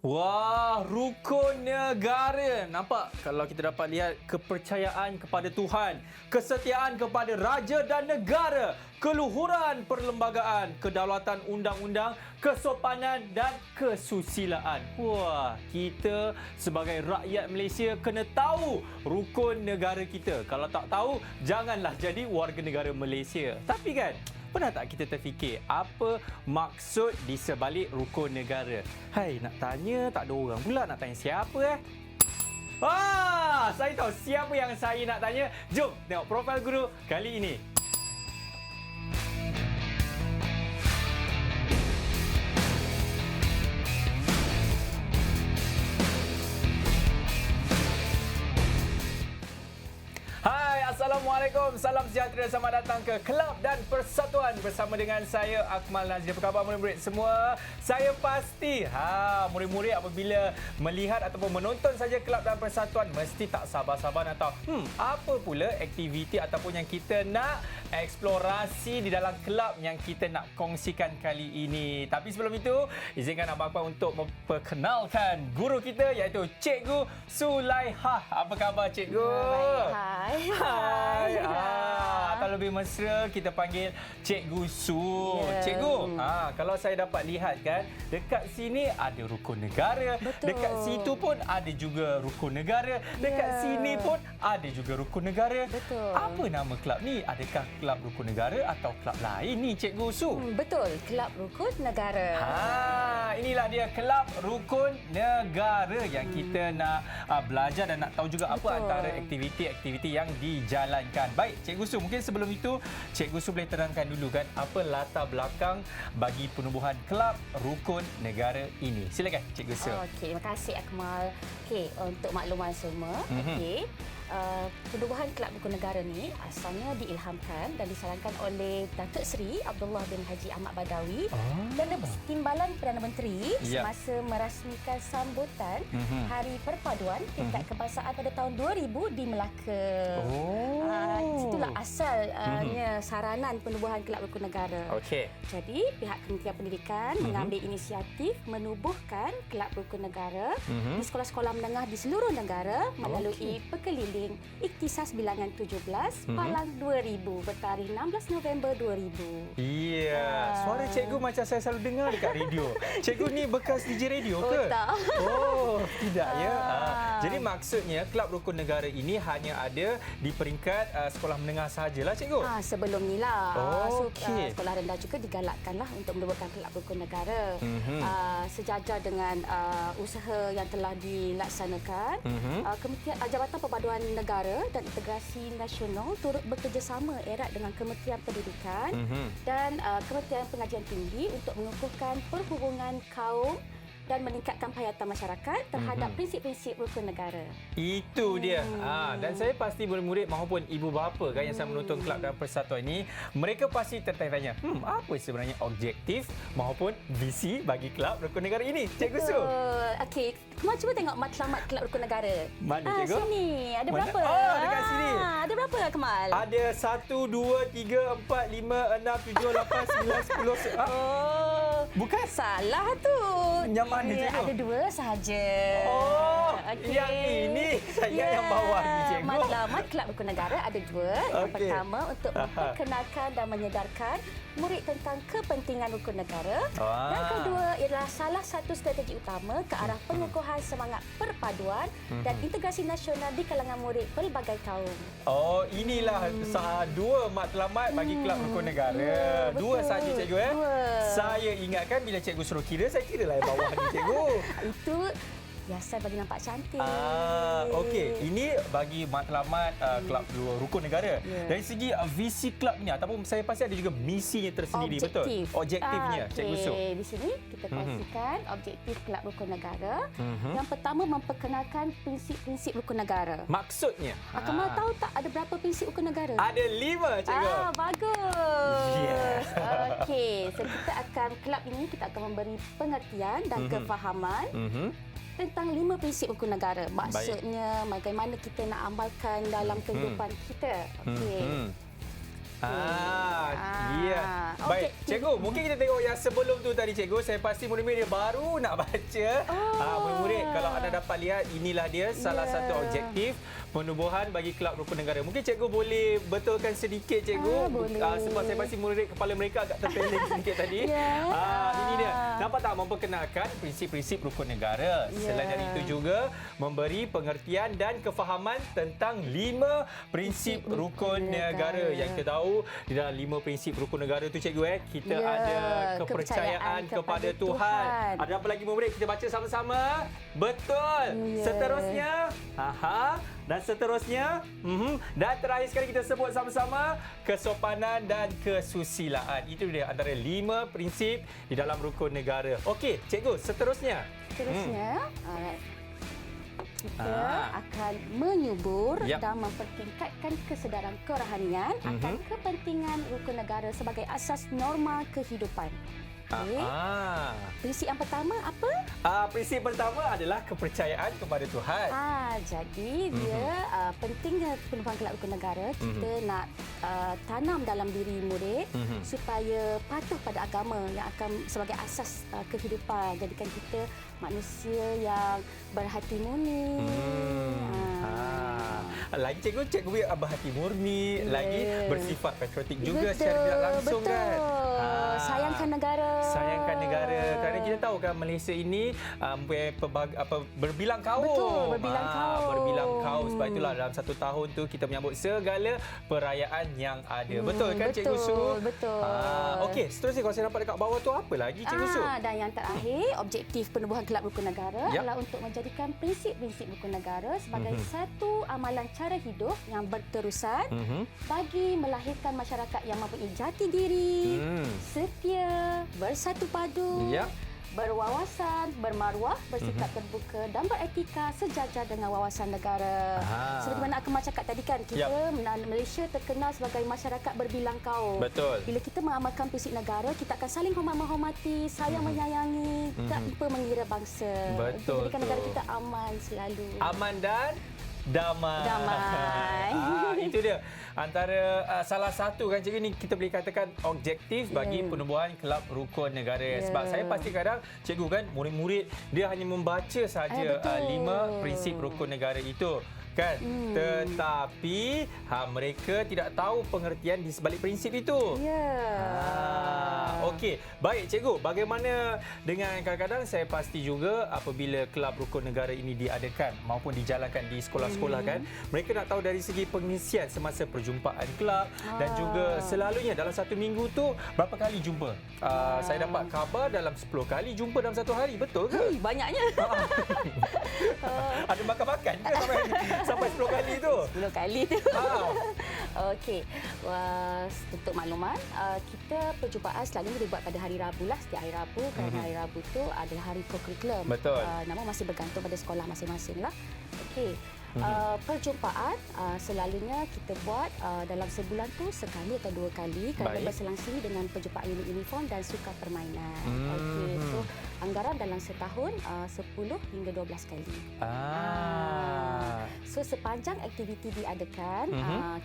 Wah, rukun negara. Nampak kalau kita dapat lihat kepercayaan kepada Tuhan, kesetiaan kepada raja dan negara, keluhuran perlembagaan, kedaulatan undang-undang, kesopanan dan kesusilaan. Wah, kita sebagai rakyat Malaysia kena tahu rukun negara kita. Kalau tak tahu, janganlah jadi warga negara Malaysia. Tapi kan, pernah tak kita terfikir apa maksud di sebalik rukun negara? Hai, nak tanya tak ada orang pula, nak tanya siapa saya tahu siapa yang saya nak tanya. Jom tengok profil guru kali ini. Assalamualaikum, salam sejahtera, selamat datang ke Kelab dan Persatuan bersama dengan saya Akmal Nazri. Apa khabar murid-murid semua? Saya pasti murid-murid apabila melihat ataupun menonton saja Kelab dan Persatuan mesti tak sabar-sabar nak tahu apa pula aktiviti ataupun yang kita nak eksplorasi di dalam kelab yang kita nak kongsikan kali ini. Tapi sebelum itu, izinkan Abang Akmal untuk memperkenalkan guru kita iaitu Cikgu Sulaihah. Apa khabar Cikgu? Baik, hai. Atau lebih mesra kita panggil Cikgu Su. Yeah. Cikgu, kalau saya dapat lihat kan, dekat sini ada rukun negara. Betul. Dekat situ pun ada juga rukun negara. Dekat sini pun ada juga rukun negara. Betul. Apa nama kelab ni? Adakah kelab rukun negara atau kelab lain ni Cikgu Su? Betul, Kelab Rukun Negara. Inilah dia kelab rukun negara yang kita nak belajar dan nak tahu juga apa antara aktiviti-aktiviti yang dijalankan. Baik, Cikgu Su, mungkin sebelum itu Cikgu Su boleh terangkan dulu kan apa latar belakang bagi penubuhan kelab rukun negara ini. Silakan Cikgu Su. Okey, terima kasih Akmal. Okey, untuk makluman semua, penubuhan Kelab Rukun Negara ni asalnya diilhamkan dan disarankan oleh Datuk Seri Abdullah bin Haji Ahmad Badawi dan Timbalan Perdana Menteri semasa merasmikan sambutan Hari Perpaduan tingkat kebangsaan pada tahun 2000 di Melaka. Situlah asalnya saranan penubuhan Kelab Rukun Negara. Okey. Jadi, pihak Kementerian Pendidikan mengambil inisiatif menubuhkan Kelab Rukun Negara di sekolah-sekolah menengah di seluruh negara melalui perkeliling Ikhtisas Bilangan 17 Palang 2000 bertarikh 16 November 2000. Iya, suara cikgu macam saya selalu dengar dekat radio. Cikgu ni bekas DJ radio ke? Tak. Oh, tidak ya. Jadi maksudnya Kelab Rukun Negara ini hanya ada di peringkat sekolah menengah sahajalah cikgu? Sebelum ni lah. Okey. Sekolah rendah juga digalakkanlah untuk menubuhkan Kelab Rukun Negara. Sejajar dengan usaha yang telah dilaksanakan, Kementerian Jabatan Perpaduan Negara dan Integrasi Nasional turut bekerjasama erat dengan Kementerian Pendidikan dan Kementerian Pengajian Tinggi untuk mengukuhkan perhubungan kaum dan meningkatkan penghayatan masyarakat terhadap prinsip-prinsip rukun negara. Itu dia. Dan saya pasti murid-murid maupun ibu bapa kan yang saya menonton Kelab dan Persatuan ini, mereka pasti tertanya, apa sebenarnya objektif maupun visi bagi Kelab Rukun Negara ini? Cikgu Su. Okey, Kemal cuba tengok matlamat Kelab Rukun Negara. Mana cikgu? Sini. Ada berapa? Dekat sini. Ada berapa Kemal? Ada 1, 2, 3, 4, 5, 6, 7, 8, 9, 10. Bukan? Salah tu. Yang mana cikgu? Ada dua sahaja. Yang ini. Saya ingat yang bawah ni cikgu. Matlamat Kelab Rukun Negara ada dua. Yang pertama untuk memperkenalkan dan menyedarkan murid tentang kepentingan rukun negara. Dan kedua ialah salah satu strategi utama ke arah pengukuhan semangat perpaduan dan integrasi nasional di kalangan murid pelbagai kaum. Inilah dua matlamat bagi Kelab Rukun Negara. Dua saja cikgu Dua. Saya ingatkan bila cikgu suruh kira, saya kira lah yang bawah ni cikgu. Itu biasa bagi nampak cantik. Okey, ini bagi matlamat Kelab Rukun Negara. Dari segi visi kelab ni ataupun saya pasti ada juga misinya tersendiri, betul? Objektifnya, Cikgu Su. Di sini kita kongsikan objektif Kelab Rukun Negara. Yang pertama, memperkenalkan prinsip-prinsip rukun negara. Maksudnya? Kamu tahu tak ada berapa prinsip rukun negara? Ada 5, cikgu. Bagus. Yes. Okey, so kelab ini kita akan memberi pengertian dan kefahaman tentang 5 prinsip rukun negara. Maksudnya bagaimana kita nak amalkan dalam kehidupan kita. Okey. Ya. Baik, cikgu, mungkin kita tengok yang sebelum tu tadi cikgu. Saya pasti murid-murid dia baru nak baca. Murid-murid, kalau anda dapat lihat, inilah dia salah satu objektif penubuhan bagi Kelab Rukun Negara. Mungkin cikgu boleh betulkan sedikit cikgu. Sebab saya pasti murid kepala mereka agak terpeling sedikit tadi. Ini dia. Nampak tak, memperkenalkan prinsip-prinsip rukun negara. Selain dari itu juga memberi pengertian dan kefahaman tentang 5 prinsip rukun negara. Yang kita tahu di dalam 5 prinsip rukun negara tu cikgu, kita ada kepercayaan kepada Tuhan. Ada apa lagi murid? Kita baca sama-sama. Betul. Seterusnya, dan seterusnya, dan terakhir sekali kita sebut sama-sama kesopanan dan kesusilaan. Itu dia antara 5 prinsip di dalam rukun negara. Okey, cikgu, seterusnya. Kita akan menyubur dan mempertingkatkan kesedaran kerohanian akan kepentingan rukun negara sebagai asas norma kehidupan. Prinsip yang pertama apa? Prinsip pertama adalah kepercayaan kepada Tuhan. Jadi dia pentingnya penubuhan Kelab Rukun Negara. Kita nak tanam dalam diri murid supaya patuh pada agama yang akan sebagai asas kehidupan. Jadikan kita manusia yang berhati murni. Lagi cikgu berhati murni, lagi bersifat patriotik juga secara tidak langsung kan. Sayangkan negara. Sayangkan negara. Kerana kita tahu kan Malaysia ini berbilang kaum. Betul, berbilang kaum. Berbilang kaum. Sebab itulah dalam satu tahun tu kita menyambut segala perayaan yang ada. Betul kan Cikgu Su? Betul. Okey, seterusnya kalau saya nampak dekat bawah tu apa lagi Cikgu Su? Dan yang terakhir, objektif penubuhan Kelab Rukun Negara adalah untuk menjadikan prinsip-prinsip rukun negara sebagai satu amalan cara hidup yang berterusan bagi melahirkan masyarakat yang mempunyai jati diri, setia, bersatu padu, berwawasan, bermaruah, bersikap terbuka dan beretika sejajar dengan wawasan negara. Seperti mana Akmal cakap tadi kan, kita Malaysia terkenal sebagai masyarakat berbilang kaum. Betul. Bila kita mengamalkan prinsip negara, kita akan saling menghormati, sayang menyayangi, tanpa mengira bangsa. Betul. Jadikan negara kita aman selalu. Aman dan damai. Itu dia antara salah satu kan cikgu ni kita boleh katakan objektif bagi penubuhan Kelab Rukun Negara. Sebab saya pasti kadang cikgu kan murid-murid dia hanya membaca saja 5 prinsip rukun negara itu kan, tetapi mereka tidak tahu pengertian di sebalik prinsip itu. Okey, baik cikgu, bagaimana dengan kadang-kadang saya pasti juga apabila Kelab Rukun Negara ini diadakan maupun dijalankan di sekolah-sekolah kan, mereka nak tahu dari segi pengisian semasa perjumpaan kelab dan juga selalunya dalam satu minggu tu berapa kali jumpa. Saya dapat khabar dalam 10 kali jumpa dalam satu hari, betul ke? Banyaknya. Ada makan-makan ke sampai 10 kali tu? 10 kali tu. Okey. Untuk makluman, kita perjumpaan selalunya dibuat pada hari Rabu lah, setiap hari Rabu. Kerana hari Rabu tu adalah hari co-curriculum. Betul. Namun masih bergantung pada sekolah masing-masing lah. Okey. Perjumpaan selalunya kita buat dalam sebulan tu sekali atau 2 kali kerana berselang-seli dengan perjumpaan unit uniform dan sukan permainan. Okey, so anggaran dalam setahun 10 hingga 12 kali. So sepanjang aktiviti diadakan,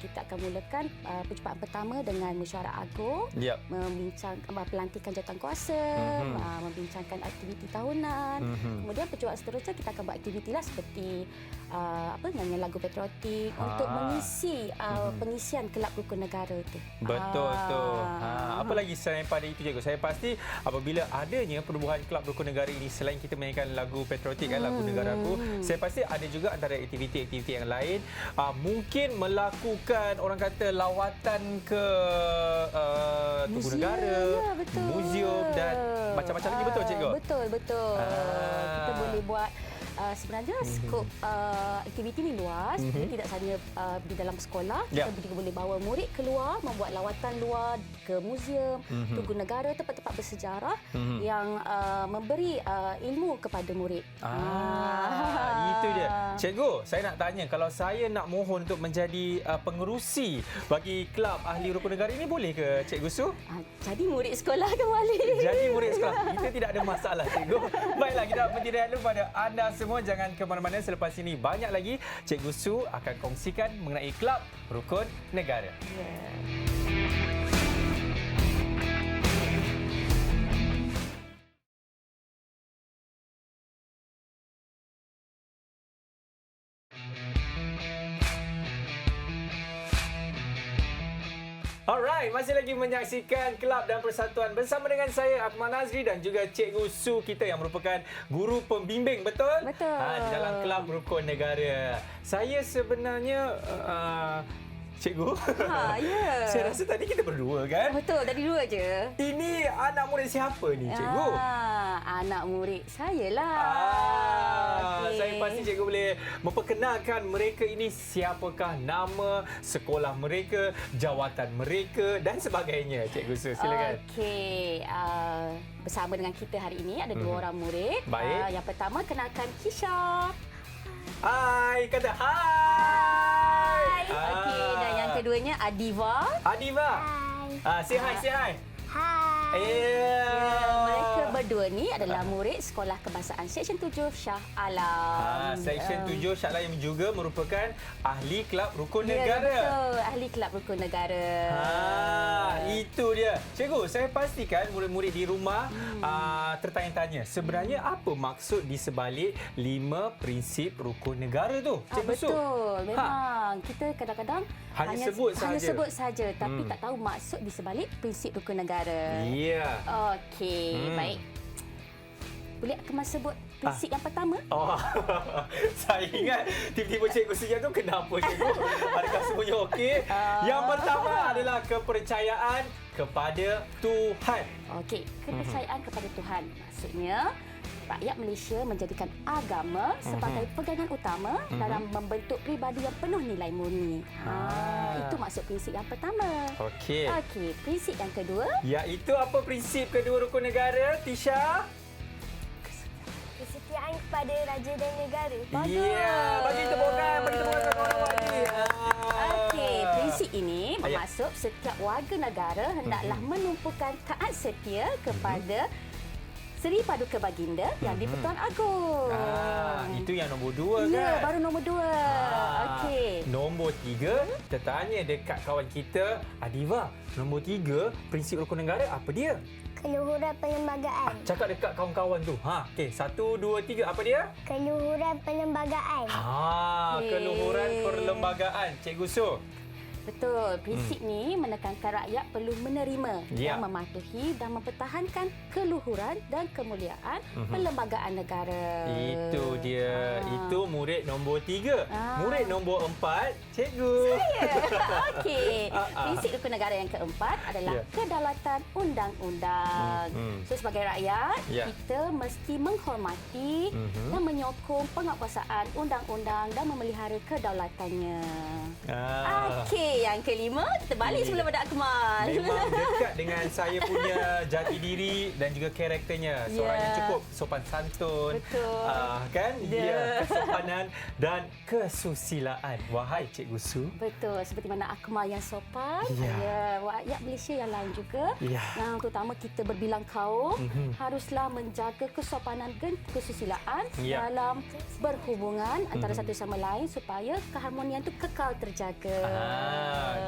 kita akan mulakan perjumpaan pertama dengan mesyuarat agung, membincang pelantikan jawatankuasa, membincangkan aktiviti tahunan. Kemudian perjumpaan seterusnya kita akan buat aktiviti lah seperti nyanyian lagu patriotik untuk mengisi pengisian Kelab Rukun Negara itu. Betul tu. Apa lagi selain pada itu cikgu? Saya pasti apabila adanya penubuhan Kelab Rukun Negara ini, selain kita menyanyikan lagu patriotik kan, lagu negaraku, saya pasti ada juga antara aktiviti-aktiviti yang lain, mungkin melakukan orang kata lawatan ke Tugu Negara, muzium dan macam-macam lagi, betul cikgu? Betul. Kita boleh buat sebenarnya skop aktiviti ni luas, tidak hanya di dalam sekolah, kita juga boleh bawa murid keluar, membuat lawatan luar ke muzium, Tugu Negara, tempat-tempat bersejarah yang memberi ilmu kepada murid. Itu dia. Cikgu, saya nak tanya, kalau saya nak mohon untuk menjadi pengerusi bagi Kelab Ahli Rukun Negara ini, boleh ke Cikgu Su? Jadi murid sekolah kembali. Jadi murid sekolah. Kita tidak ada masalah cikgu. Baiklah, kita berhenti dulu pada anda semua. Jangan ke mana-mana, selepas ini banyak lagi Cikgu Su akan kongsikan mengenai Kelab Rukun Negara. Alright, masih lagi menyaksikan Kelab dan Persatuan bersama dengan saya Akmal Nazri dan juga Cikgu Su kita yang merupakan guru pembimbing, betul? Betul. Di dalam Kelab Rukun Negara. Saya sebenarnya Cikgu. Ya. Saya rasa tadi kita berdua kan? Betul, tadi dua je. Ini anak murid siapa ni, Cikgu? Anak murid saya lah. Okey. Saya pasti cikgu boleh memperkenalkan mereka ini siapakah, nama, sekolah mereka, jawatan mereka dan sebagainya. Cikgu Su, silakan. Okey, bersama dengan kita hari ini ada dua orang murid. Baik. Yang pertama kenalkan Kisha. Hai, kata hai. Okey, dan yang keduanya Adiva. Adiva. Say hi, say hi. Mereka berdua ni adalah murid Sekolah Kebangsaan Seksyen 7 Shah Alam. Seksyen 7 Shah Alam yang juga merupakan ahli Kelab Rukun Ya, Negara. betul. Ahli Kelab Rukun Negara. Itu dia. Cikgu, saya pastikan murid-murid di rumah tertanya-tanya. Sebenarnya apa maksud di sebalik 5 prinsip rukun negara tu? Cikgu Su? Betul. Memang kita kadang-kadang Hanya sebut saja tapi tak tahu maksud di sebalik prinsip rukun negara. Ya. Okey, baik. Boleh Akmal sebut prinsip yang pertama? Saya ingat tiba-tiba cikgu senyap tu kenapa cikgu? Adakah semuanya okey? Yang pertama adalah kepercayaan kepada Tuhan. Okey, kepercayaan kepada Tuhan. Maksudnya rakyat Malaysia menjadikan agama sebagai pegangan utama dalam membentuk pribadi yang penuh nilai murni. Itu maksud prinsip yang pertama. Okey. Okey, prinsip yang kedua. Iaitu apa prinsip kedua rukun negara, Tisha? Kesetiaan kepada raja dan negara. Ya, bagi tepukan kawan awak ni. Okey, prinsip ini bermaksud setiap warga negara hendaklah menumpukan taat setia kepada Seri Paduka Baginda Yang di-Pertuan Agong. Itu yang nombor 2 kan? Ya, baru nombor 2. Okey. Nombor 3, tertanya dekat kawan kita, Adiva. Nombor 3, prinsip rukun negara apa dia? Keluhuran perlembagaan. Cakap dekat kawan-kawan tu. Okey, 1, 2, 3, apa dia? Keluhuran perlembagaan. Keluhuran perlembagaan. Cikgu Su. Betul. Prinsip ni menekankan rakyat perlu menerima dan mematuhi dan mempertahankan keluhuran dan kemuliaan perlembagaan negara. Itu dia. Itu murid nombor 3. Murid nombor 4, cikgu. Saya. Okey. Prinsip rukun negara yang keempat adalah kedaulatan undang-undang. So sebagai rakyat, kita mesti menghormati dan menyokong penguatkuasaan undang-undang dan memelihara kedaulatannya. Okey. Yang kelima, kita balik sebelum ada Akmal. Memang dekat dengan saya punya jati diri dan juga karakternya. Seorang yang cukup sopan santun. Betul. Kan? Kesopanan dan kesusilaan. Wahai Cikgu Su. Betul. Seperti mana Akmal yang sopan. Rakyat Malaysia yang lain juga. Yang terutama kita berbilang kaum haruslah menjaga kesopanan dan kesusilaan dalam berhubungan antara satu sama lain supaya keharmonian itu kekal terjaga.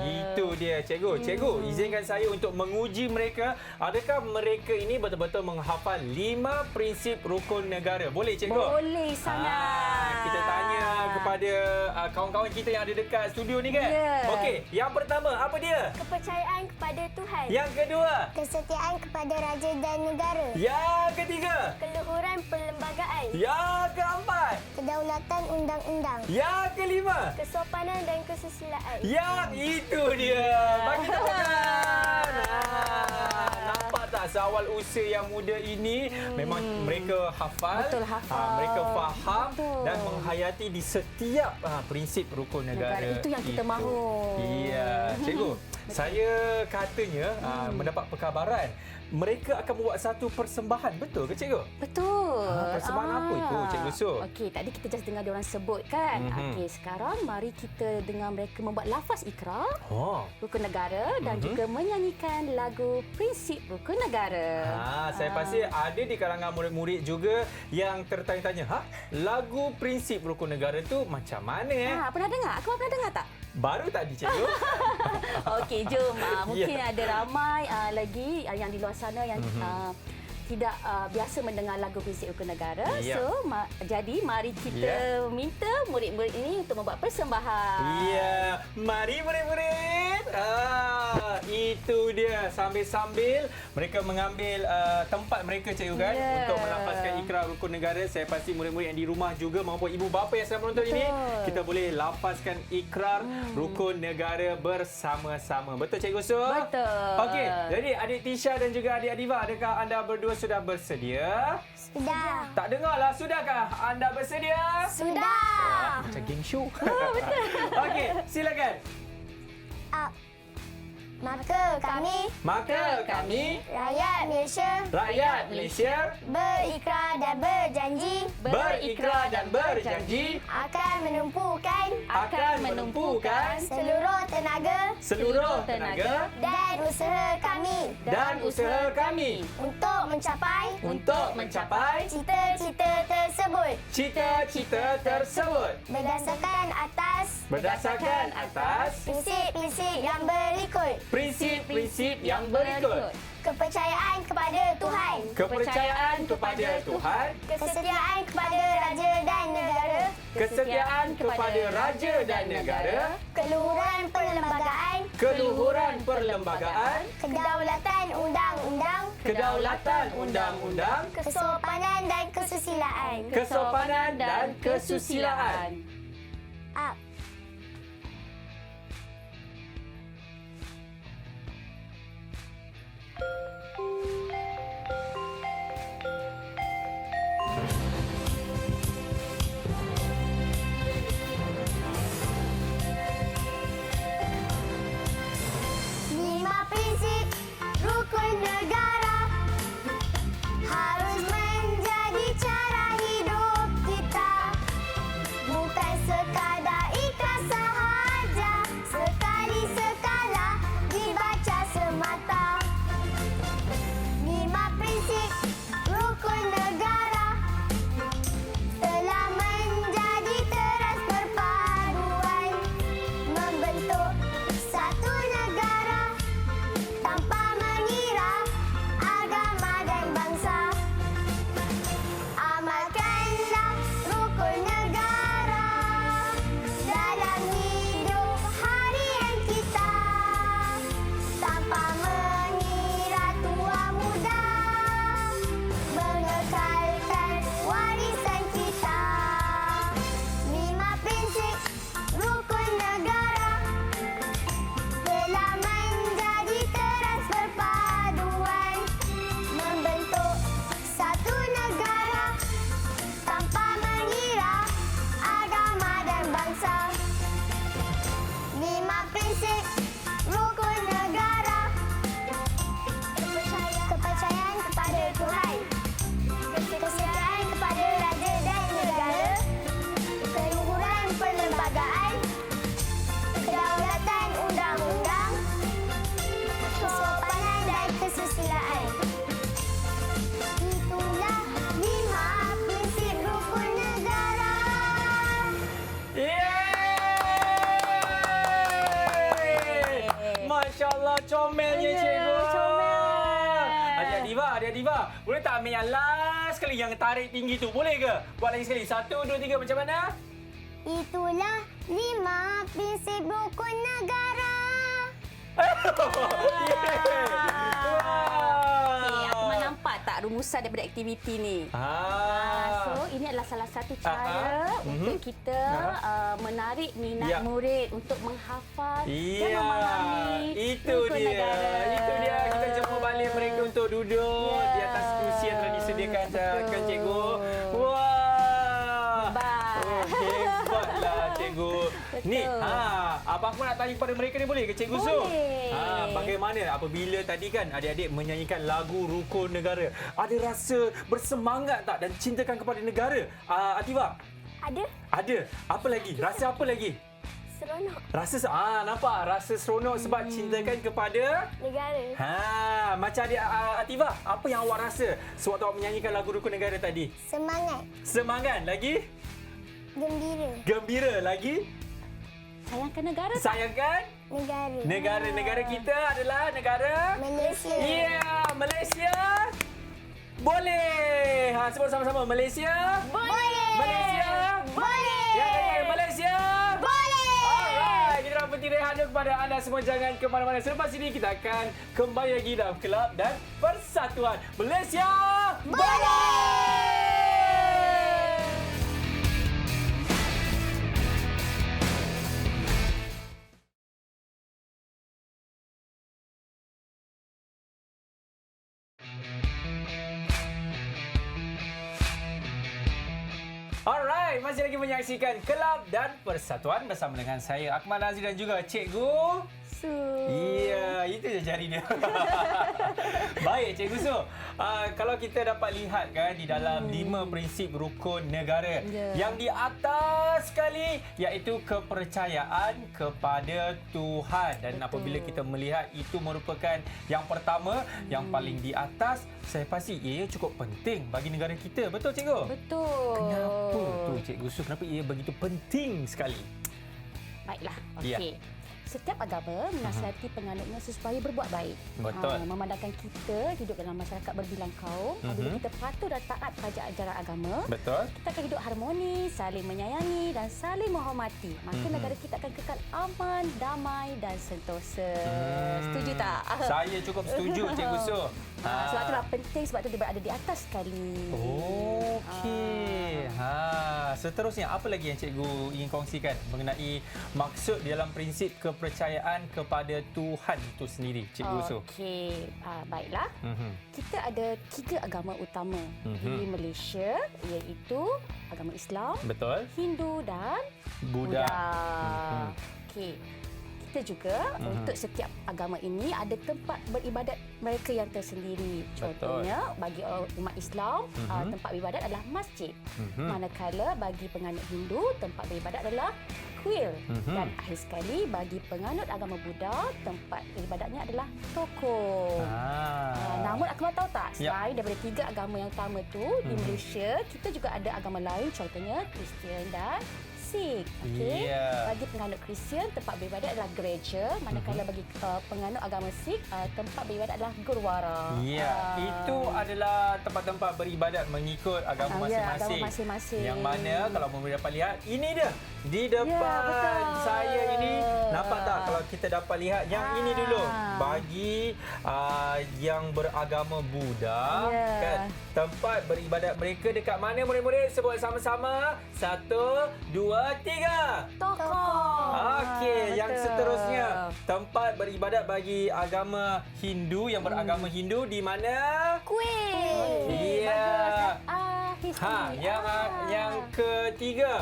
Itu dia cikgu. Cikgu, izinkan saya untuk menguji mereka. Adakah mereka ini betul-betul menghafal 5 prinsip rukun negara? Boleh cikgu? Boleh sangat. Kita tanya kepada kawan-kawan kita yang ada dekat studio ni kan? Okey, yang pertama apa dia? Kepercayaan kepada Tuhan. Yang kedua? Kesetiaan kepada raja dan negara. Yang ketiga? Keluhuran perlembagaan. Yang keempat? Kedaulatan undang-undang. Yang kelima? Kesopanan dan kesusilaan. Itu dia. Bagi tepukan. Nampak tak seawal usia yang muda ini memang mereka hafal. Betul, hafal. Mereka faham dan Betul. menghayati di setiap prinsip rukun negara. Itu yang kita mahu. Iya, cikgu. Saya katanya mendapat perkabaran mereka akan buat satu persembahan, betul ke cikgu? Betul. Persembahan apa itu, Cikgu Su? Okey, tadi kita just dengar diorang sebut kan. Okey, sekarang mari kita dengar mereka membuat lafaz ikrar rukun negara dan juga menyanyikan lagu prinsip rukun negara. negara. Saya pasti ada di kalangan murid-murid juga yang tertanya-tanya, lagu prinsip rukun negara tu macam mana? Pernah dengar? Kau pernah dengar tak? Baru tadi cikgu. Okey, jom. Mungkin ada ramai lagi yang di luar sana yang tidak biasa mendengar lagu prinsip rukun negara. Ya. So, jadi mari kita minta murid-murid ini untuk membuat persembahan. Ya, mari murid-murid. Itu dia, sambil-sambil mereka mengambil tempat mereka cikgu kan untuk melafazkan ikrar rukun negara. Saya pasti murid-murid yang di rumah juga maupun ibu bapa yang sedang menonton ini, kita boleh lafazkan ikrar rukun negara bersama-sama. Betul cikgu Su? Betul. Okey, jadi adik Tisha dan juga adik Adiva, adakah anda berdua sudah bersedia? Sudah. Tak dengarlah, sudahkah anda bersedia? Sudah. Macam game show. Betul. Okey, silakan. Maka kami rakyat Malaysia berikrar dan berjanji akan menumpukan seluruh tenaga dan usaha kami untuk mencapai cita-cita tersebut berdasarkan atas prinsip-prinsip yang berikut. Kepercayaan kepada Tuhan. Kesetiaan kepada raja dan negara. Keluhuran perlembagaan. Kedaulatan undang-undang. Kesopanan dan kesusilaan. Lima prinsip rukun negara harus menjadi cara hidup kita, bukan sekadar ikrar sahaja, sekali sekala dibaca semata. Lima prinsip rukun negara telah menjadi teras perpaduan, membentuk satu negara tanpa mengira agama dan bangsa. Amalkanlah rukun negara dalam hidup harian kita, tanpa mengira tua muda, mengekalkan warisan kita. Lima prinsip rukun negara telah menjadi teras perpaduan, membentuk satu negara tanpa mengira agama dan bangsa. Lima prinsip rukun negara. Kepercayaan kepada Tuhan. Kesetiaan kepada raja dan negara. Keluhuran perlembagaan. Kedaulatan undang-undang. Kesopanan dan kesusilaan. Itulah lima prinsip rukun negara. Yeay! Masya Allah, comelnya cikgu. Adik Adiva, boleh tak ambil yang last sekali yang tarik tinggi tu? Boleh ke? Buat lagi sekali. 1, 2, 3, macam mana? Itulah lima prinsip rukun negara. Aku nampak tak rumusan daripada aktiviti ni? So, ini adalah salah satu cara untuk kita menarik minat murid untuk menghafal dan memahami Itu rukun dia. negara. Itu dia. Kita jemput balik mereka untuk duduk di atas kerusi yang telah disediakan kan cikgu. Wah. Hebatlah cikgu. Ni, abang pun nak tanya kepada mereka ni, boleh ke cikgu Su? Boleh. Bagaimana apabila tadi kan adik-adik menyanyikan lagu rukun negara, ada rasa bersemangat tak dan cintakan kepada negara? Atifa? Ada Ada. Apa lagi? Rasa apa lagi? seronok. Nampak rasa seronok sebab cintakan kepada Negara. macam adik Atifah, apa yang awak rasa sewaktu awak menyanyikan lagu Rukun Negara tadi? Semangat lagi? Gembira lagi? Sayangkan negara. Sayangkan Negara. negara kita adalah negara Malaysia. Malaysia. Boleh. Sebut sama-sama. Malaysia. Boleh. Malaysia. Boleh. Yang lain Malaysia. Boleh. Alright, kita nak berhenti rehat kepada anda semua. Jangan ke mana-mana. Selepas ini kita akan kembali lagi dalam Kelab dan Persatuan Malaysia. Boleh. Alright, masih lagi menyaksikan Kelab dan Persatuan bersama dengan saya Akmal Nazir dan juga Cikgu Su. Iya, itu je jari dia. Baik, Cikgu Su. Kalau kita dapat lihat kan di dalam 5 prinsip rukun negara. Yang di atas sekali iaitu kepercayaan kepada Tuhan. Dan apabila kita melihat itu merupakan yang pertama, yang paling di atas, saya pasti ia cukup penting bagi negara kita. Betul, Cikgu? Betul. Kenapa tu, Cikgu Su? Kenapa ia begitu penting sekali? Baiklah. Ya. Okey. Setiap agama menasihati penganutnya supaya berbuat baik. Betul. Memandangkan kita hidup dalam masyarakat berbilang kaum. Apabila kita patuh dan taat pada ajaran agama, Betul. kita akan hidup harmoni, saling menyayangi dan saling menghormati. Maka negara kita akan kekal aman, damai dan sentosa. Setuju tak? Saya cukup setuju, Cikgu Su. Sebab itulah penting, sebab itu dia berada di atas sekali. Okey. Seterusnya apa lagi yang cikgu ingin kongsikan mengenai maksud di dalam prinsip kepercayaan kepada Tuhan itu sendiri, Cikgu Su? Okey. Baiklah. Kita ada 3 agama utama di Malaysia, iaitu agama Islam, Betul. Hindu dan Buddha. Okey. Kita juga untuk setiap agama ini ada tempat beribadat mereka yang tersendiri. Contohnya bagi umat Islam tempat beribadat adalah masjid. Manakala bagi penganut Hindu tempat beribadat adalah kuil. Dan akhir sekali bagi penganut agama Buddha tempat beribadatnya adalah toko. Namun Akmal tahu tak, selain daripada 3 agama yang utama tu di Malaysia, kita juga ada agama lain, contohnya Kristian dan Sikh. Okey. Bagi penganut Kristian tempat beribadat adalah gereja, manakala bagi penganut agama Sikh tempat beribadat adalah gurdwara. Itu adalah tempat-tempat beribadat mengikut agama masing-masing. Agama masing-masing. Yang mana kalau boleh dapat lihat, ini dia di depan saya ini. Nampak tak kalau kita dapat lihat yang ini dulu bagi yang beragama Buddha kan, tempat beribadat mereka dekat mana murid-murid? Sebut sama-sama. 1, 2, 3. Toko. Okey, yang seterusnya tempat beribadat bagi agama Hindu yang beragama Hindu di mana? Kuil. Iya. Yang ketiga. Yang ketiga.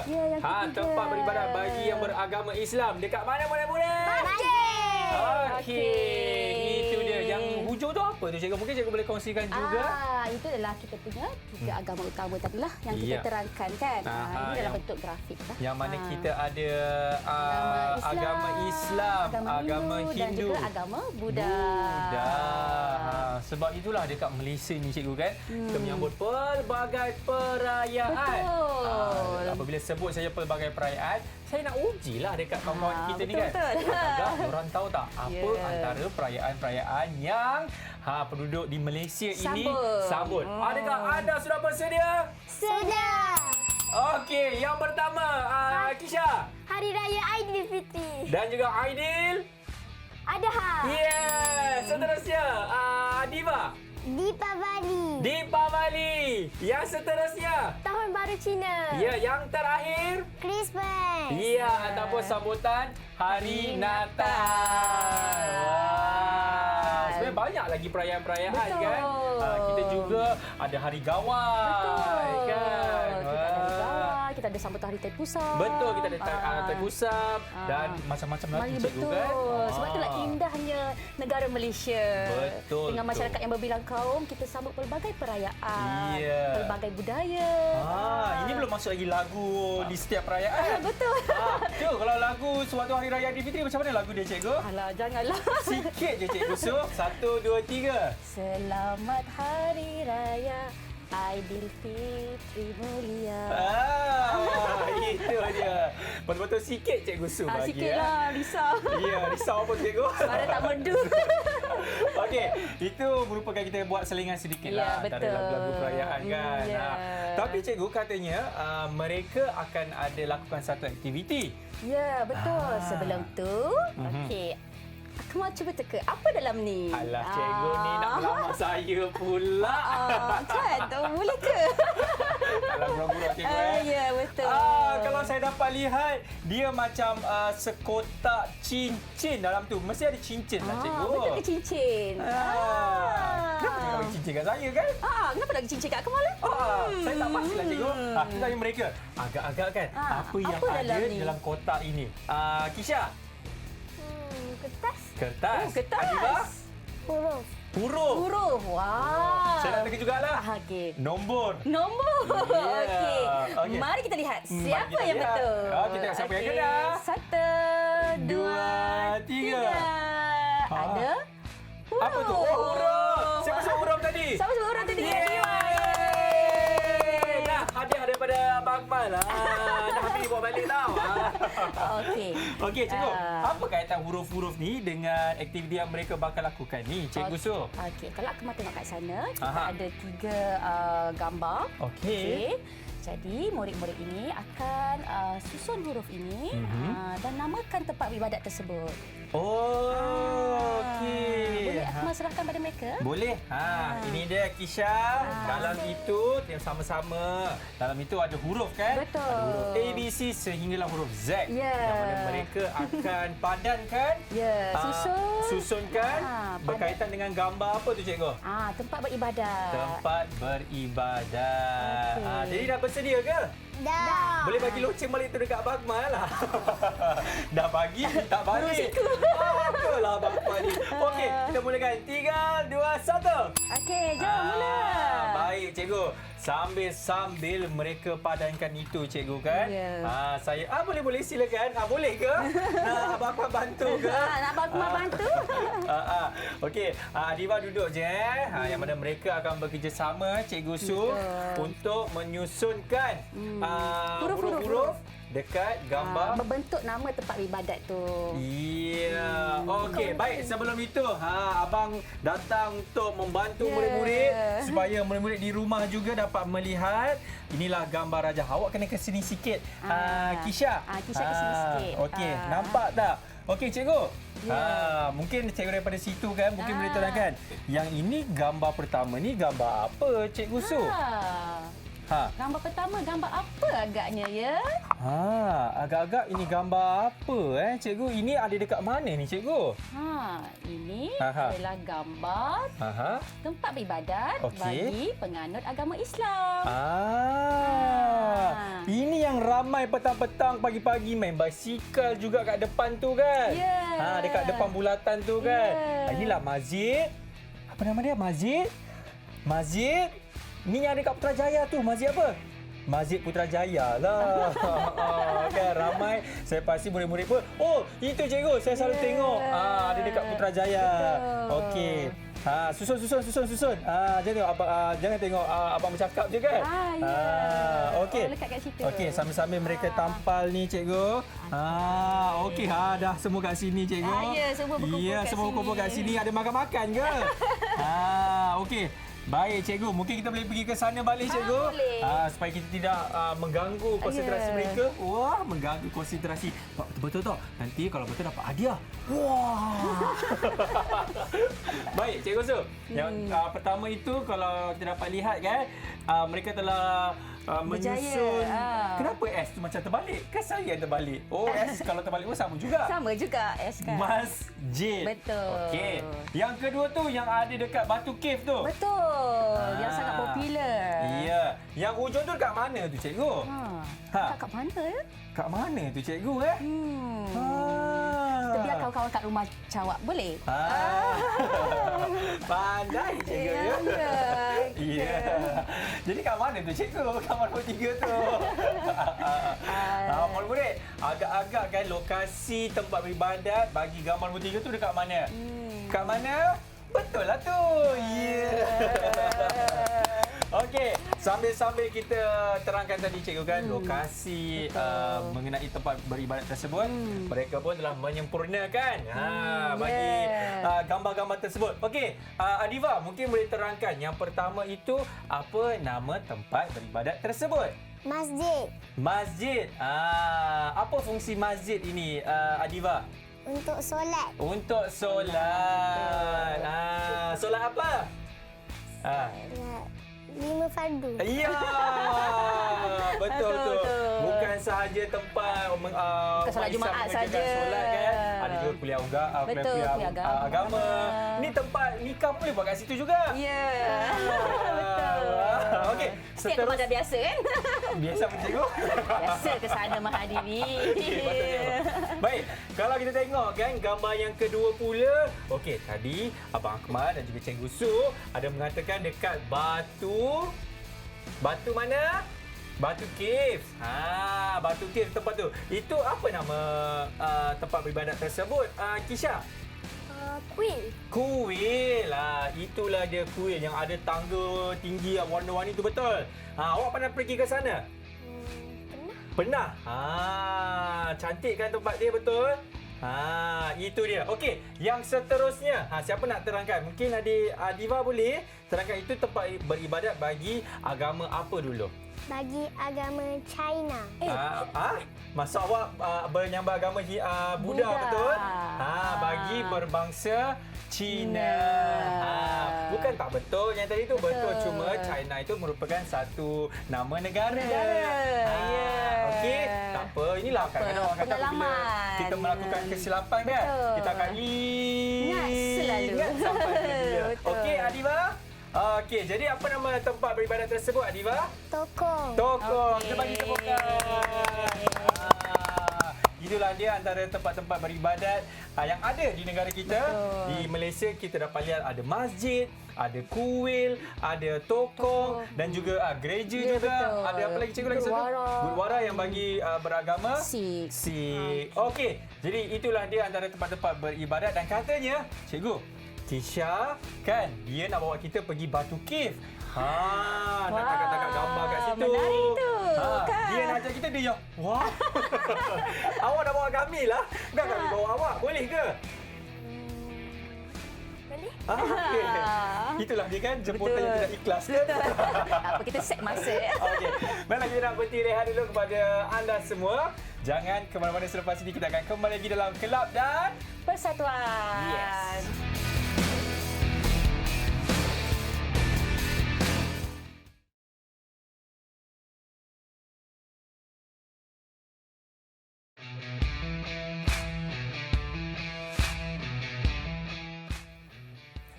Tempat beribadat bagi yang beragama Islam dekat mana murid-murid? Masjid. Okey. Itu dia. Yang hujung tu apa tu, cikgu? Mungkin cikgu boleh kongsikan juga. Itu adalah kita punya 3 agama utama tadilah yang kita terangkan kan. Ini dalam bentuk grafik lah. Yang mana kita ada agama Islam, agama Hindu dan juga agama Buddha. Sebab itulah dekat Malaysia ni, cikgu kan, kita menyambut pelbagai perayaan. Betul. Apabila sebut saja pelbagai perayaan, saya nak ujilah dekat kawan-kawan kita ni kan. Agak orang tahu tak apa antara perayaan-perayaan yang penduduk di Malaysia ini sambut. Adakah anda sudah bersedia? Sudah. Okey, yang pertama Kisha. Hari Raya Aidilfitri. Dan juga Aidil. Adha. Yes. Seterusnya Diva. Deepavali. Deepavali. Yang seterusnya. Tahun Baru Cina. Ya, yang terakhir. Christmas. Ya, ataupun sambutan Hari Natal. Wah. Sebenarnya banyak lagi perayaan-perayaan kan. Kita juga ada Hari Gawai. Betul. Kan? Kita ada Hari Gawai, kita ada ada sambutan Hari Tepusam. Betul, kita ada Tepusam dan macam-macam lagi cikgu betul. kan. Sebab itulah indahnya negara Malaysia. Betul. Dengan masyarakat yang berbilang kaum, kita sambut pelbagai perayaan, Ya. pelbagai budaya. Ini belum masuk lagi lagu di setiap perayaan. Betul. Cikgu, kalau lagu sewaktu Hari Raya Aidilfitri macam mana lagu dia cikgu? Alah, janganlah. Sikit je cikgu. So, 1, 2, 3. Selamat Hari Raya Aidilfitri mulia. Itu dia. Betul-betul sikit cikgu Su bagi. Sikitlah, risau. Ya, risau apa cikgu? Suara tak merdu. Okey, itu merupakan kita buat selingan sedikit lah antara betul. lagu-lagu perayaan kan. Ya. Tapi cikgu katanya mereka akan ada lakukan satu aktiviti. Ya, betul. Sebelum tu, okey. Aku mau cuba teka apa dalam ni. Alah cikgu ni nak melamar saya pula. Kan? Boleh ke? Alah gurau-gurau cikgu. Ya, betul. Kalau saya dapat lihat, dia macam sekotak cincin dalam tu. Mesti ada cincin lah cikgu. Betul ke cincin? Kenapa dia bagi cincin kat saya kan? Kenapa lagi cincin kat Akmal? Saya tak pastilah cikgu. Kita tanya mereka. Agak-agak kan, apa yang apa ada dalam ni? dalam kotak ini? Kisha? Kertas. Kertas. Kertas. Adiba? Huruf. Huruf. Huruf. Wah. Saya nak teka jugalah. Okey. Nombor. Nombor. Yeah. Okey. Mari kita lihat siapa kita yang lihat. betul. Kita tengok siapa yang kena. 1, 2, 3. Ada huruf. Apa tu? Oh, huruf. Siapa sebut huruf tadi? Siapa sebut huruf tadi? Nah, hadiah daripada Abang Akmal. Dah habis bawa balik tau. Okey. Okey, cikgu. Apa kaitan huruf-huruf ni dengan aktiviti yang mereka bakal lakukan ni, Cikgu Su? Okey, kalau Akmal tengok kat sana, kita Aha. ada 3 gambar. Okey. Jadi, murid-murid ini akan susun huruf ini dan namakan tempat ibadat tersebut. Oh, okey. Boleh Akmal serahkan pada mereka? Boleh. Ini dia Kisha. Dalam itu tengok sama-sama. Dalam itu ada huruf kan? Betul. Ada huruf A, B, C sehinggalah huruf Z. Ya. Yang mana mereka akan padankan. Ya, Susunkan. padan. Berkaitan dengan gambar apa tu cikgu? Tempat beribadat. Tempat beribadat. Okey. Jadi dah bersedia ke? Dah. Boleh bagi loceng balik tu dekat Abang Akmal lah. Dah bagi, minta balik. Apalah Abang Akmal ni. Okey, kita mulakan. 3, 2, 1. Okey, jom mula. Baik, cikgu. Sambil mereka padankan itu, cikgu kan? Ya. Saya boleh silakan. Boleh ke? Nak Abang Akmal bantu ke? Nak Abang Akmal bantu? Okey, Adiba duduk je. Yang mana mereka akan bekerjasama, Cikgu Su, untuk menyusunkan huruf-huruf dekat gambar. Berbentuk nama tempat ibadat tu. Ya. Okey, baik. Sebelum itu, abang datang untuk membantu Ya. murid-murid supaya murid-murid di rumah juga dapat melihat. Inilah gambar Raja. Awak kena ke sini sikit. Kisha. Kisha ke sini sikit. Okey, nampak tak? Okey, cikgu. Ya. Mungkin cikgu daripada situ kan, mungkin boleh terangkan. Yang ini gambar pertama ni gambar apa, Cikgu Su? Gambar pertama, gambar apa agaknya ya? Agak-agak ini gambar apa cikgu? Ini ada dekat mana ni cikgu? Ini Aha. adalah gambar tempat beribadat Okey. bagi penganut agama Islam. Ini yang ramai petang-petang pagi-pagi main basikal juga kat depan tu kan? Ya. Dekat depan bulatan tu kan? Ya. Inilah masjid. Apa nama dia? Masjid. Ni yang ada kat Putrajaya tu. Masjid apa? Masjid Putrajaya lah. Kan ramai. Saya pasti murid-murid pun. Oh, itu cikgu. Saya selalu tengok. Ada dekat Putrajaya. Okey. Susun. Jangan tengok abang bercakap je kan? Okey. Lekat kat situ. Okey, sambil-sambil mereka tampal ni cikgu. Okey, dah semua kat sini cikgu. Ya, semua berkumpul kat semua sini. berkumpul kat sini. Ada makan-makan ke? Okey. Baik cikgu, mungkin kita boleh pergi ke sana balik cikgu. Boleh. Supaya kita tidak mengganggu konsentrasi mereka. Wah, mengganggu konsentrasi. Betul tak? Nanti kalau betul dapat hadiah. Wah. Baik cikgu Su. Yang pertama itu kalau kita dapat lihat kan, mereka telah menyusun. Kenapa S tu macam terbalik? Kan saya yang terbalik. Oh, S kalau terbalik pun sama juga. Sama juga S kan? Masjid. Betul. Okey. Yang kedua tu yang ada dekat Batu Cave tu. Betul. Yang sangat popular. Ya. Yang hujung tu kat mana tu cikgu? Ha. Kat mana ya? Kat mana tu cikgu Ha. Kita biar kawan-kawan kat rumah jawab, boleh? Pandai cikgu ya. Ya. Jadi kat mana tu cikgu? Kamar nombor 3 tu. Murid-murid, agak-agak kan lokasi tempat beribadat bagi gambar nombor 3 tu dekat mana? Kat mana? Betul lah tu. Okey, sambil-sambil kita terangkan tadi cikgu kan lokasi mengenai tempat beribadat tersebut, mereka pun telah menyempurnakan bagi gambar-gambar tersebut. Okey, Adiva mungkin boleh terangkan yang pertama itu apa nama tempat beribadat tersebut? Masjid. Masjid. Apa fungsi masjid ini, Adiva? Untuk solat. Untuk solat. Solat apa? Solat 5 fardu. Ya, betul tu. Bukan sahaja tempat Bukan solat Jumaat saja. Solat kan. Ada juga kuliah kuliah agama. Ni tempat nikah pun boleh buat kat situ juga. Ya. Betul. Okey, Setiap tempat dah biasa kan? Biasa pun cikgu. Biasa ke sana Mahadini. Baik, kalau kita tengok kan gambar yang kedua pula. Okey, tadi Abang Akmal dan juga Cikgu Su ada mengatakan dekat Batu mana? Batu Cave. Batu Cave tempat tu. Itu apa nama tempat beribadat tersebut, Kisha? Kuil. Kuil. Itulah dia kuil yang ada tangga tinggi yang warna-warni tu, betul? Awak pernah pergi ke sana? Pernah. Pernah. Cantik kan tempat dia, betul? Itu dia. Okey, yang seterusnya. Siapa nak terangkan? Mungkin Adiva boleh terangkan itu tempat beribadat bagi agama apa dulu? Bagi agama China. Masa awak bernyambah agama Buddha, betul? Bagi berbangsa Cina. Bukan tak betul yang tadi tu, betul. Cuma China itu merupakan satu nama negara. Okey, tak apa. Inilah kadang-kadang orang kata bila kita melakukan kesilapan kan, kita akan ingat sampai ke dia. Okey, Adiva. Okey, jadi apa nama tempat beribadat tersebut, Adiva? Toko. Kita bagi tepukan. Itulah dia antara tempat-tempat beribadat yang ada di negara kita. Betul. Di Malaysia kita dapat lihat ada masjid, ada kuil, ada toko dan juga gereja juga. Betul. Ada apa lagi cikgu lagi satu? Gurdwara yang bagi beragama Sikh. Okey, jadi itulah dia antara tempat-tempat beribadat dan katanya cikgu Kisha kan dia nak bawa kita pergi Batu Cave. Nak tangkap-tangkap gambar kat situ. Menarik tu. Kan? Dia nak ajak kita, dia yang wah. Awak nak bawa kami lah. Bukan kami bawa awak. Boleh ke? Boleh. Okay. Itulah dia kan jemputan yang tidak ikhlas. Apa kita set masa. Okey. Baiklah, kita nak berhenti rehat dulu kepada anda semua. Jangan ke mana-mana, selepas ini kita akan kembali lagi dalam Kelab dan Persatuan. Yes.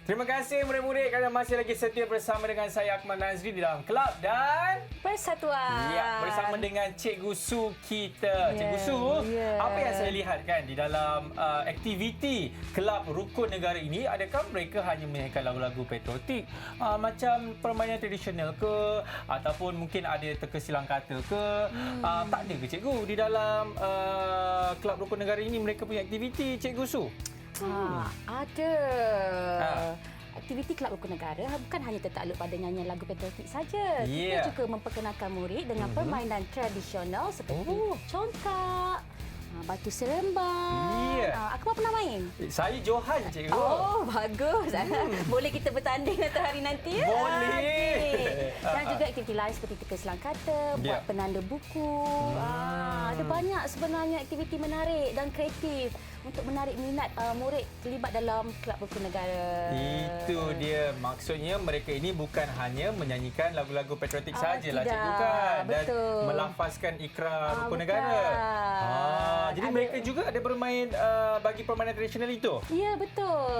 Terima kasih murid-murid kerana masih lagi setia bersama dengan saya Akmal Nazri di dalam Kelab dan Persatuan. Ya, bersama dengan Cikgu Su kita. Cikgu Su, apa yang saya lihat kan di dalam aktiviti Kelab Rukun Negara ini, adakah mereka hanya menyanyikan lagu-lagu patriotik macam permainan tradisional ke, ataupun mungkin ada teka silang kata ke? Tak ada ke cikgu di dalam Kelab Rukun Negara ini mereka punya aktiviti, Cikgu Su? Ada. Aktiviti Kelab Rukun Negara bukan hanya tertakluk pada nyanyian lagu patriotik saja. Kita juga memperkenalkan murid dengan permainan tradisional seperti congkak, batu seremban. Akmal pernah main? Saya Johan, cikgu. Oh, bagus. Boleh kita bertanding untuk hari nanti ya? Boleh. Okay. Dan juga aktiviti lain seperti teka silang kata, buat penanda buku. Ada banyak sebenarnya aktiviti menarik dan kreatif untuk menarik minat murid terlibat dalam Kelab Rukun Negara. Itu dia. Maksudnya mereka ini bukan hanya menyanyikan lagu-lagu patriotik sajalah, cikgu kan, dan melafazkan ikrar Rukun Negara. Jadi mereka juga ada bermain bagi permainan tradisional itu? Ya, betul.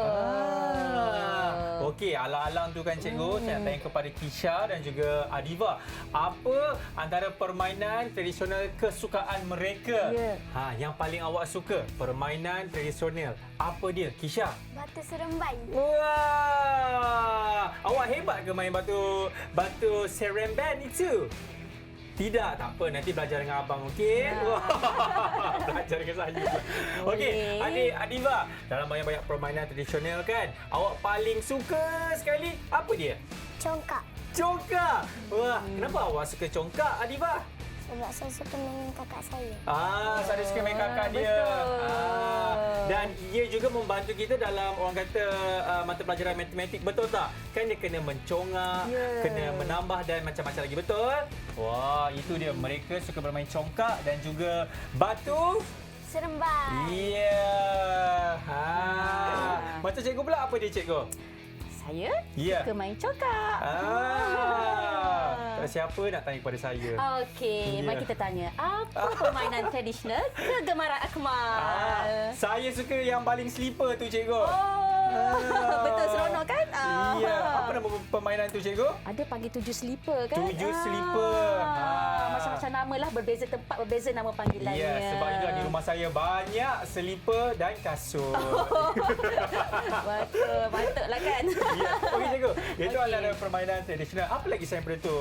Okey, alang-alang tu kan cikgu, saya nak tanya kepada Kisha dan juga Adiva. Apa antara permainan tradisional kesukaan mereka? Ya. Yang paling awak suka permainan tradisional. Apa dia, Kisha? Batu seremban. Wah! Awak hebat ke main batu seremban itu? Tidak, tak apa. Nanti belajar dengan abang, okey? Wah, belajar dengan saya. Okey, adik Adiva, dalam banyak-banyak permainan tradisional kan, awak paling suka sekali apa dia? Congkak. Congkak. Wah, kenapa awak suka congkak, Adiva? Sebab saya suka main kakak saya. Saya suka main kakak dia. Betul. Dan ia juga membantu kita dalam orang kata mata pelajaran matematik, betul tak? Kan dia kena mencongak, kena menambah dan macam-macam lagi, betul? Wah, itu dia. Mereka suka bermain congkak dan juga batu Seremban. Ya. Macam cikgu pula, apa dia cikgu? Saya Ya. suka main congkak. Siapa nak tanya kepada saya? Okey, Ya. mari kita tanya. Apa permainan tradisional kegemaran Akmal? Saya suka yang baling slipper tu, cikgu. Betul, seronok kan? Ya. Apa nama permainan tu, cikgu? Ada panggil 7 slipper kan? 7 slipper. Macam-macam nama lah, berbeza tempat, berbeza nama panggilannya. Ya, sebab juga di rumah saya banyak slipper dan kasut. Betul, patutlah kan? Ya, okey cikgu. Itu Okey. antara permainan tradisional. Apa lagi selain daripada tu,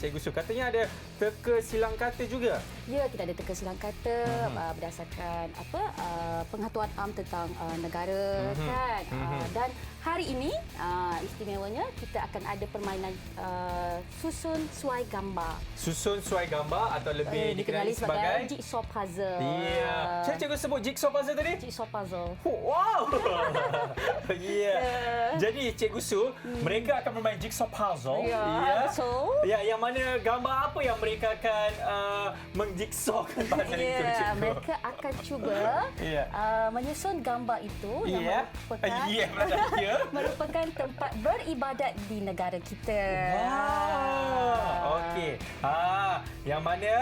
cikgu Su? Katanya ada teka silang kata juga. Ya, kita ada teka silang kata berdasarkan pengaturan am tentang negara kan. Dan hari ini istimewanya kita akan ada permainan susun suai gambar. Susun suai gambar atau lebih dikenali sebagai jigsaw puzzle. Ya. Saya cikgu sebut jigsaw puzzle tadi? Jigsaw puzzle. Wow. Ya. Jadi cikgu Su, mereka akan bermain jigsaw puzzle. Ya, betul. Ya, yang mana gambar apa yang mereka akan menjigsawkan puzzle itu, cikgu? Mereka akan cuba Ya. menyusun gambar itu yang Ya. merupakan tempat beribadat di negara kita. Okey. Yang mana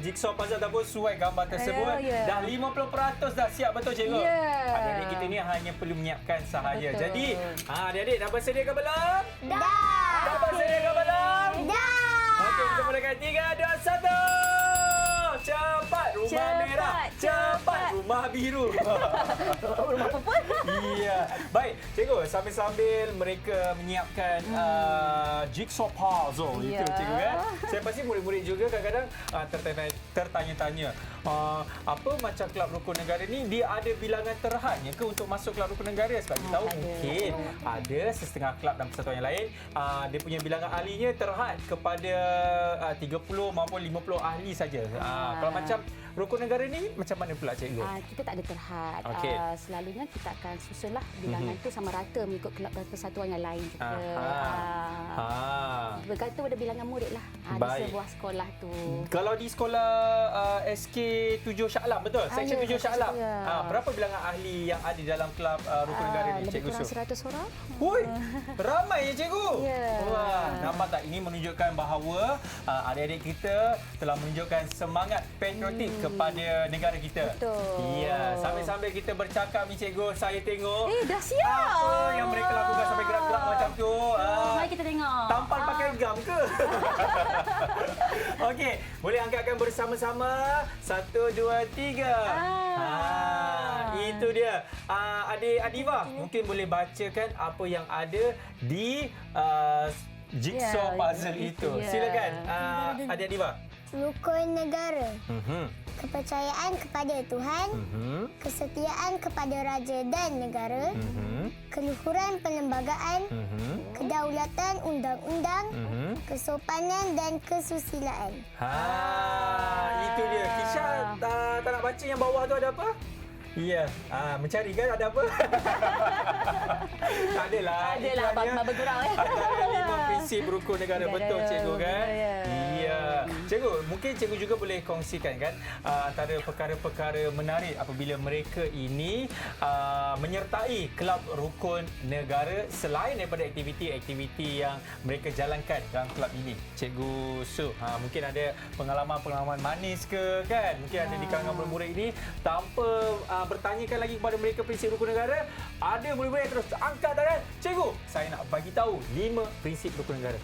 jigsaw puzzle ataupun suai gambar tersebut dah 50% dah siap, betul cikgu? Adik-adik kita ni hanya perlu menyiapkan sahaja. Betul. Jadi, adik-adik dah bersedia ke belum? Dah. Dah bersedia ke belum? Dah. Okey, kita mulakan 3, 2, 1. Cepat rumah Cepat, merah. Cepat rumah biru. Rumah apa pun. Ya. Baik, cikgu, sambil-sambil mereka menyiapkan jigsaw puzzle itu, Ya. cikgu kan. Saya pasti murid-murid juga kadang-kadang tertanya-tanya, apa macam kelab rukun negara ni dia ada bilangan terhadnya ke untuk masuk kelab rukun negara? Sebab kita tahu ada. mungkin ada setengah kelab dan persatuan yang lain dia punya bilangan ahlinya terhad kepada 30 maupun 50 ahli saja. Kalau macam rukun negara ni macam mana pula, cikgu? Kita tak ada terhad. Okey. Selalunya kita akan susunlah bilangan tu sama rata mengikut kelab dan persatuan yang lain juga. Bergantung pada bilangan murid lah. Di Baik. sebuah sekolah tu. Kalau di sekolah SK 7 Shah Alam, betul? Seksyen ya, 7 Shah Alam. ya. Berapa bilangan ahli yang ada dalam kelab rukun negara ni, Lebih cikgu kurang Su? 100 orang. Hui, ramai ya, cikgu? Ya. Wah, nampak tak? Ini menunjukkan bahawa adik-adik kita telah menunjukkan semangat patriotik kepada negara kita. Betul. Ya, sambil-sambil kita bercakap ni, cikgu, saya tengok Dah siap. apa yang mereka lakukan sampai gerak-gerak macam tu. Mari kita tengok. Tampal pakai gam ke? Okey, boleh angkatkan bersama-sama. 1, 2, 3. Itu dia. Adik Adiva, mungkin boleh bacakan apa yang ada di jigsaw puzzle itu. ya. Silakan, Adik Adiva. Rukun negara. Kepercayaan kepada Tuhan. Kesetiaan kepada raja dan negara. Keluhuran perlembagaan. Kedaulatan undang-undang. Kesopanan dan kesusilaan. Itu dia. Kisha tak nak baca yang bawah tu ada apa? Ya, mencari kan ada apa? Tak adalah. Adalah, Iklannya abang bergurau. Antara 5 prinsip rukun negara. Negara, Betul, cikgu kan? ya. Ya. Cikgu, Cikgu, mungkin cikgu juga boleh kongsikan kan antara perkara-perkara menarik apabila mereka ini menyertai kelab rukun negara selain daripada aktiviti-aktiviti yang mereka jalankan dalam kelab ini. Cikgu Su, mungkin ada pengalaman-pengalaman manis ke kan? Mungkin ada di kalangan murid-murid ini tanpa bertanyakan lagi kepada mereka prinsip rukun negara, ada murid-murid yang terus angkat tangan, cikgu, saya nak bagi tahu 5 prinsip rukun negara.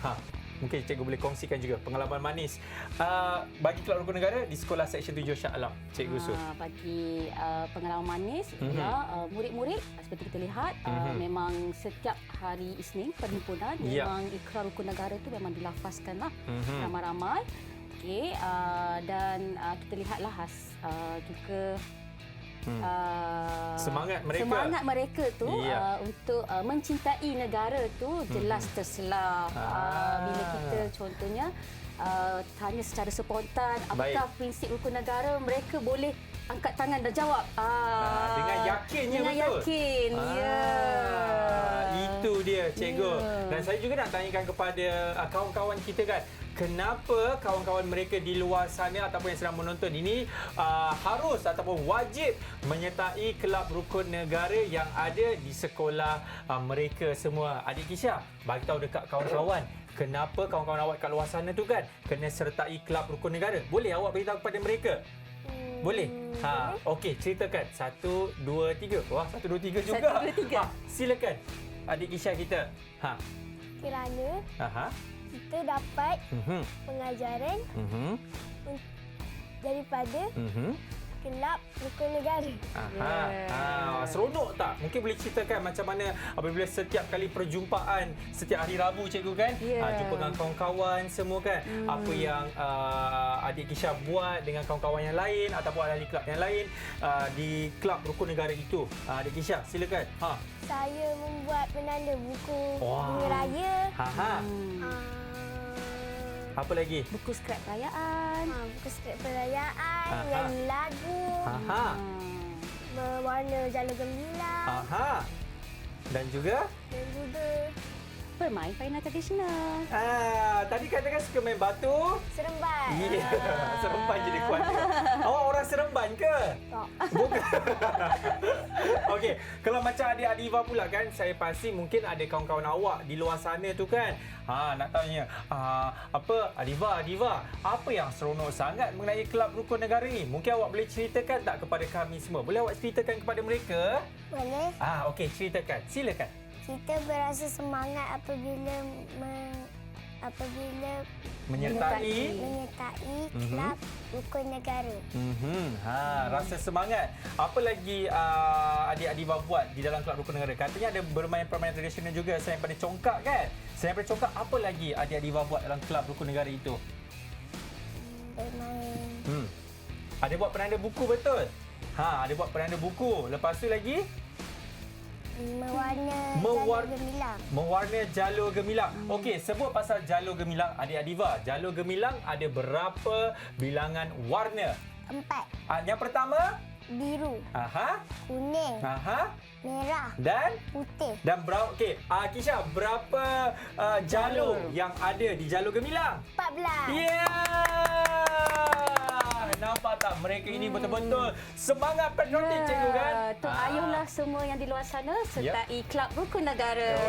Mungkin cikgu boleh kongsikan juga pengalaman manis bagi kelab rukun negara di sekolah Seksyen 7 Shah Alam. Cikgu Su. Bagi pengalaman manis ialah murid-murid seperti kita lihat memang setiap hari Isnin perhimpunan memang ikrar rukun negara itu memang dilafazkanlah ramai-ramai. Okey, dan kita lihatlah juga semangat mereka tu untuk mencintai negara tu jelas terselah. Bila kita contohnya tanya secara spontan apakah prinsip rukun negara, mereka boleh angkat tangan dan jawab dengan yakinnya. Dengan betul. yakin. Itu dia cikgu. Dan saya juga nak tanyakan kepada kawan-kawan kita kan, kenapa kawan-kawan mereka di luar sana ataupun yang sedang menonton ini harus ataupun wajib menyertai kelab rukun negara yang ada di sekolah mereka semua. Adik Kisha, bagi tahu dekat kawan-kawan, kenapa kawan-kawan awak kat luar sana tu kan kena sertai kelab rukun negara? Boleh awak beritahu kepada mereka? Boleh? Okey, ceritakan. 1, 2, 3. Wah, 1, 2, 3 juga. 1, 2, 3. Silakan. Adik Kisha kita. Kerana kita dapat pengajaran daripada kelab rukun negara. Seronok tak? Mungkin boleh ceritakan macam mana apabila setiap kali perjumpaan setiap hari Rabu cikgu kan, jumpa dengan kawan-kawan semua kan, apa yang adik Kisha buat dengan kawan-kawan yang lain ataupun ahli kelab yang lain di kelab rukun negara itu. Adik Kisha, silakan. Saya membuat penanda buku bunga raya. Apa lagi? Buku skrip perayaan. Buku skrip perayaan, nyanyi lagu, mewarna jalur gemilang. Dan juga bermain permainan tradisional. Tadi katakan suka main batu. Seremban. Seremban jadi kuat. Awak orang Seremban ke? Tak. Bukan. Okey, kalau macam adik Adiva pula kan, saya pasti mungkin ada kawan-kawan awak di luar sana tu kan. Nak tanya, apa Adiva, apa yang seronok sangat mengenai kelab rukun negara ni? Mungkin awak boleh ceritakan tak kepada kami semua? Boleh awak ceritakan kepada mereka? Boleh. Okey, ceritakan. Silakan. Kita berasa semangat apabila menyertai kelab rukun negara. Rasa semangat. Apa lagi adik Adiva buat di dalam kelab rukun negara? Katanya ada bermain permainan tradisional juga, selain pada congkak kan? Selain pada congkak, apa lagi adik Adiva buat dalam kelab rukun negara itu? Bermain. Ada buat penanda buku, betul? Ada buat penanda buku. Lepas tu lagi? Mewarna jalur gemilang. Okey, sebut pasal jalur gemilang, adik Adiva. Jalur gemilang ada berapa bilangan warna? 4. Yang pertama? Biru. Kuning. Merah. Dan? Putih. Dan berapa? Okey, Kisha, berapa jalur yang ada di jalur gemilang? 14. Nampak tak? Mereka ini betul-betul semangat patriotik, cikgu kan? Ayuhlah semua yang di luar sana sertai kelab rukun negara.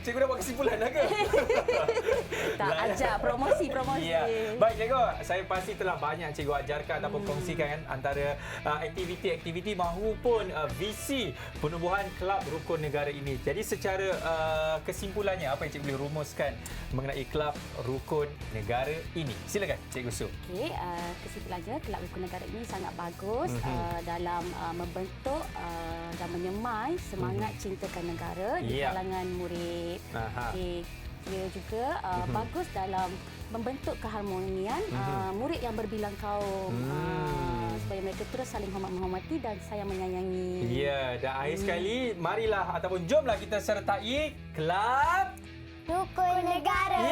Cikgu dah buat kesimpulan dah ke? Tak, ajak promosi. Baik, cikgu. Saya pasti telah banyak cikgu ajarkan ataupun kongsikan kan, antara aktiviti-aktiviti maupun visi penubuhan kelab rukun negara ini. Jadi secara kesimpulannya, apa yang cikgu boleh rumuskan mengenai kelab rukun negara ini? Silakan, Cikgu Su. Okey, kesimpulannya kelab rukun negara ini sangat bagus dalam membentuk dan menyemai semangat cintakan negara di kalangan murid. Dia juga bagus dalam membentuk keharmonian murid yang berbilang kaum, supaya mereka terus saling menghormati dan sayang menyayangi. Dan akhir sekali, marilah ataupun jomlah kita sertai kelab rukun negara.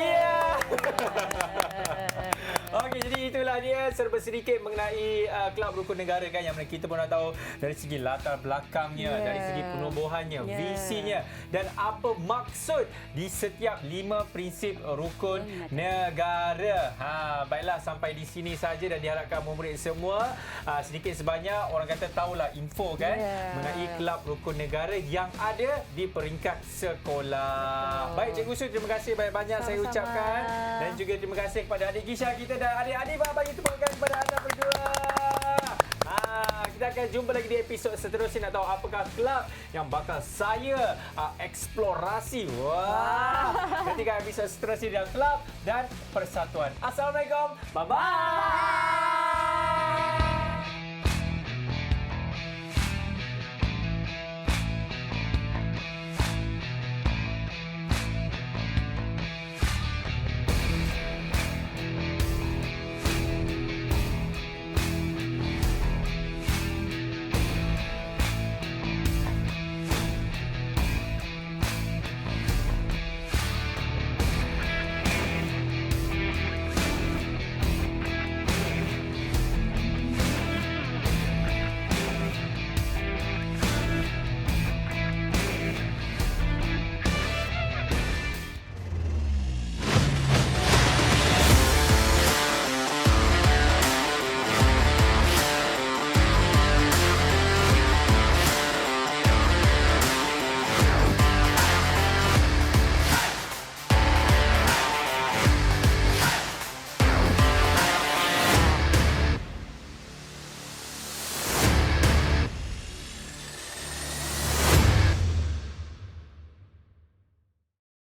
Okey, jadi itulah dia serba sedikit mengenai Kelab Rukun Negara kan, yang mana kita pun dah tahu dari segi latar belakangnya, dari segi penubuhannya, visinya dan apa maksud di setiap 5 prinsip rukun negara. Baiklah, sampai di sini saja dan diharapkan murid semua sedikit sebanyak orang kata tahulah info kan mengenai Kelab Rukun Negara yang ada di peringkat sekolah. Baik, Cikgu Su, terima kasih banyak-banyak saya ucapkan, dan juga terima kasih kepada adik Gisha kita dan adik-adik, bagi tepukan kepada anda berdua. Kita akan jumpa lagi di episod seterusnya. Nak tahu apakah kelab yang bakal saya eksplorasi. Ketika episod seterusnya dalam Kelab dan Persatuan. Assalamualaikum. Bye-bye.